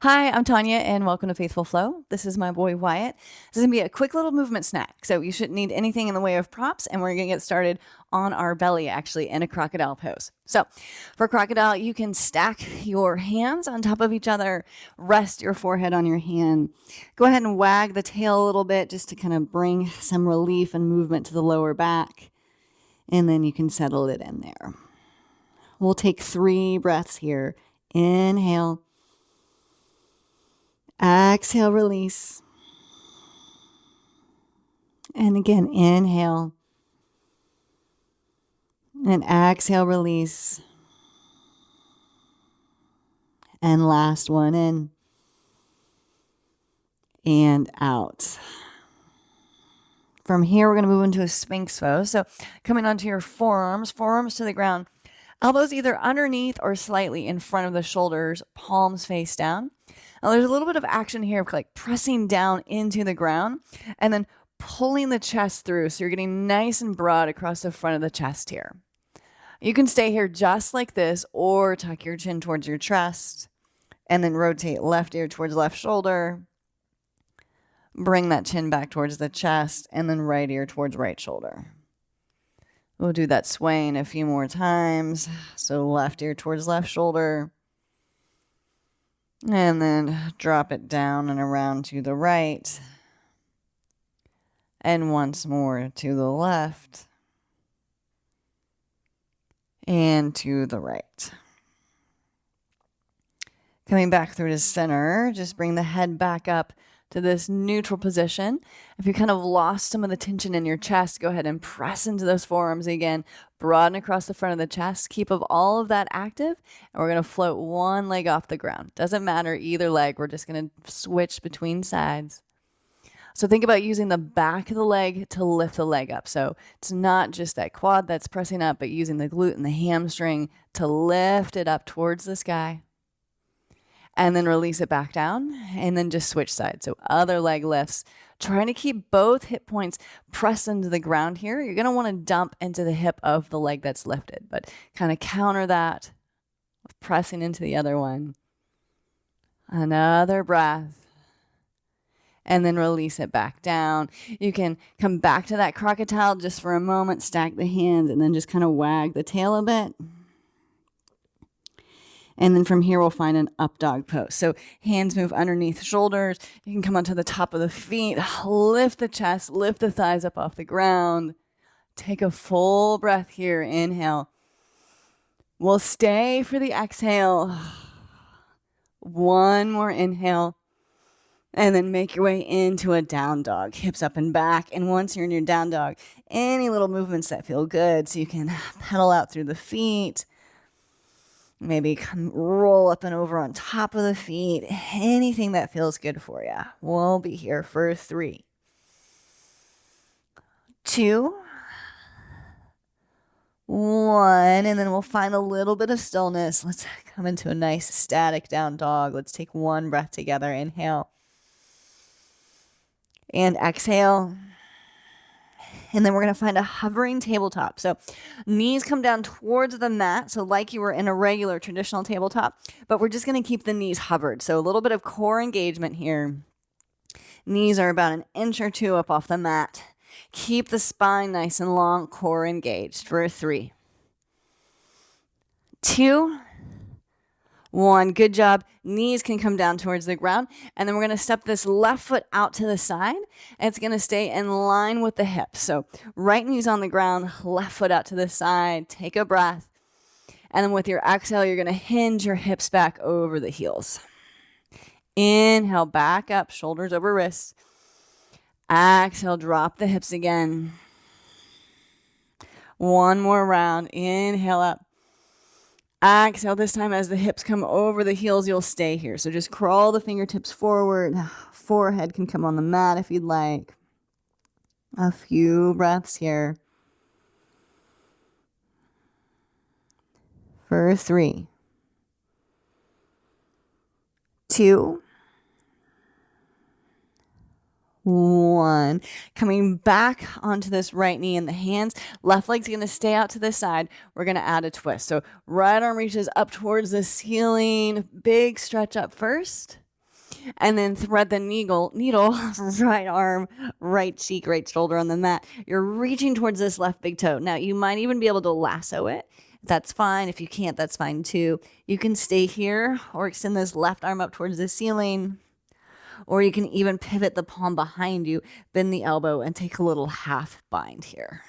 Hi, I'm Tanya, and welcome to Faithful Flow. This is my boy Wyatt. This is going to be a quick little movement snack, so you shouldn't need anything in the way of props, and we're going to get started on our belly, actually, in a crocodile pose. So for crocodile, you can stack your hands on top of each other, rest your forehead on your hand. Go ahead and wag the tail a little bit just to kind of bring some relief and movement to the lower back, and then you can settle it in there. We'll take 3 breaths here. Inhale. Exhale, release. And again, inhale. And exhale, release. And last one in. And out. From here, we're going to move into a Sphinx Pose. So coming onto your forearms to the ground. Elbows either underneath or slightly in front of the shoulders, palms face down. Now there's a little bit of action here, like pressing down into the ground and then pulling the chest through. So you're getting nice and broad across the front of the chest here. You can stay here just like this or tuck your chin towards your chest and then rotate left ear towards left shoulder. Bring that chin back towards the chest and then right ear towards right shoulder. We'll do that swaying a few more times. So left ear towards left shoulder. And then drop it down and around to the right. And once more to the left. And to the right. Coming back through to center, just bring the head back up to this neutral position. If you kind of lost some of the tension in your chest, go ahead and press into those forearms again. Broaden across the front of the chest. Keep all of that active. And we're going to float one leg off the ground. Doesn't matter either leg. We're just going to switch between sides. So think about using the back of the leg to lift the leg up. So it's not just that quad that's pressing up, but using the glute and the hamstring to lift it up towards the sky. And then release it back down and then just switch sides. So other leg lifts, trying to keep both hip points pressed into the ground here. You're going to want to dump into the hip of the leg that's lifted, but kind of counter that with pressing into the other one. Another breath. And then release it back down. You can come back to that crocodile just for a moment, stack the hands, and then just kind of wag the tail a bit. And then from here, we'll find an up dog pose. So hands move underneath shoulders. You can come onto the top of the feet, lift the chest, lift the thighs up off the ground. Take a full breath here. Inhale. We'll stay for the exhale. One more inhale. And then make your way into a down dog, hips up and back. And once you're in your down dog, any little movements that feel good. So you can pedal out through the feet. Maybe roll up and over on top of the feet. Anything that feels good for you. We'll be here for 3, 2, 1. And then we'll find a little bit of stillness. Let's come into a nice static down dog. Let's take one breath together. Inhale. And exhale. And then we're going to find a hovering tabletop. So knees come down towards the mat. So like you were in a regular traditional tabletop, but we're just going to keep the knees hovered. So a little bit of core engagement here. Knees are about 1 inch or 2 up off the mat. Keep the spine nice and long, core engaged for 3, 2, 1. Good job. Knees can come down towards the ground. And then we're going to step this left foot out to the side. And it's going to stay in line with the hips. So right knee's on the ground, left foot out to the side. Take a breath. And then with your exhale, you're going to hinge your hips back over the heels. Inhale, back up, shoulders over wrists. Exhale, drop the hips again. One more round. Inhale up. Exhale, this time as the hips come over the heels, you'll stay here. So just crawl the fingertips forward. Forehead can come on the mat if you'd like. A few breaths here. For 3, 2, 1. Coming back onto this right knee and the hands. Left leg's going to stay out to the side. We're going to add a twist. So right arm reaches up towards the ceiling. Big stretch up first. And then thread the needle, right arm, right cheek, right shoulder on the mat. You're reaching towards this left big toe. Now, you might even be able to lasso it. That's fine. If you can't, that's fine too. You can stay here or extend this left arm up towards the ceiling. Or you can even pivot the palm behind you, bend the elbow, and take a little half bind here.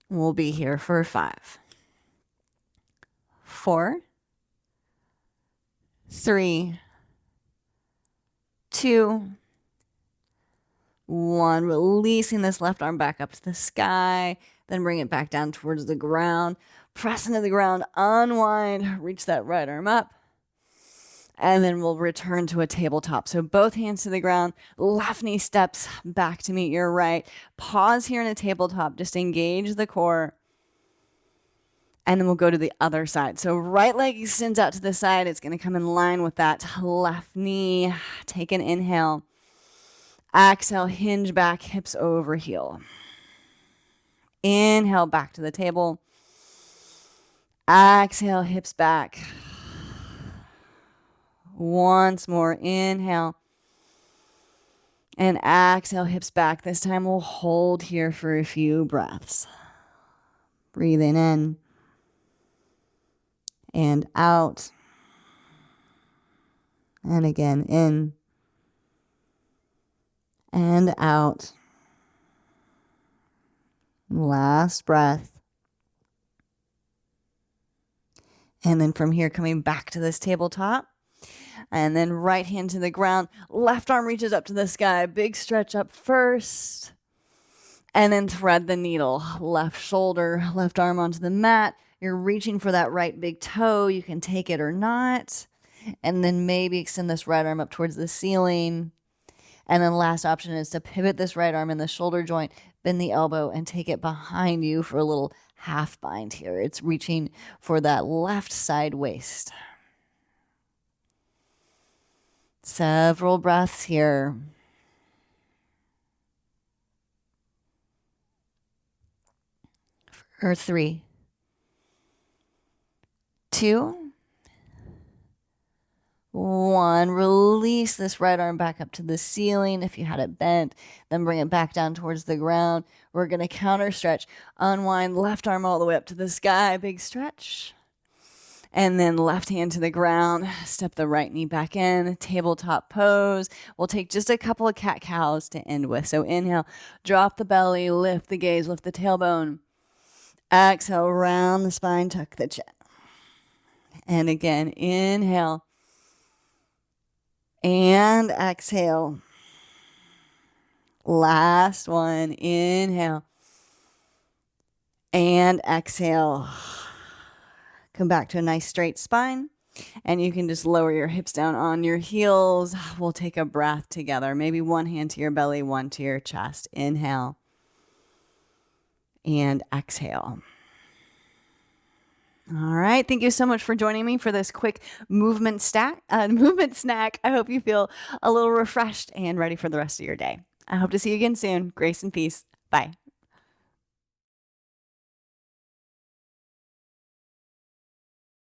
We'll be here for 5, 4, 3, 2, 1. Releasing this left arm back up to the sky. Then bring it back down towards the ground. Press into the ground. Unwind. Reach that right arm up. And then we'll return to a tabletop. So both hands to the ground. Left knee steps back to meet your right. Pause here in a tabletop. Just engage the core. And then we'll go to the other side. So right leg extends out to the side. It's going to come in line with that left knee. Take an inhale. Exhale, hinge back, hips over heel. Inhale, back to the table. Exhale, hips back. Once more, inhale. And exhale, hips back. This time we'll hold here for a few breaths. Breathing in. And out. And again, in. And out. Last breath. And then from here, coming back to this tabletop. And then right hand to the ground. Left arm reaches up to the sky. Big stretch up first. And then thread the needle. Left shoulder, left arm onto the mat. You're reaching for that right big toe. You can take it or not. And then maybe extend this right arm up towards the ceiling. And then last option is to pivot this right arm in the shoulder joint, bend the elbow, and take it behind you for a little half bind here. It's reaching for that left side waist. Several breaths here. For 3, 2, 1. Release this right arm back up to the ceiling if you had it bent. Then bring it back down towards the ground. We're going to counter stretch. Unwind left arm all the way up to the sky. Big stretch. And then left hand to the ground. Step the right knee back in. Tabletop pose. We'll take just a couple of cat-cows to end with. So inhale. Drop the belly. Lift the gaze. Lift the tailbone. Exhale. Round the spine. Tuck the chin. And again. Inhale. And exhale. Last one. Inhale. And exhale. Come back to a nice straight spine. And you can just lower your hips down on your heels. We'll take a breath together. Maybe one hand to your belly, one to your chest. Inhale. And exhale. All right. Thank you so much for joining me for this quick movement snack. I hope you feel a little refreshed and ready for the rest of your day. I hope to see you again soon. Grace and peace. Bye.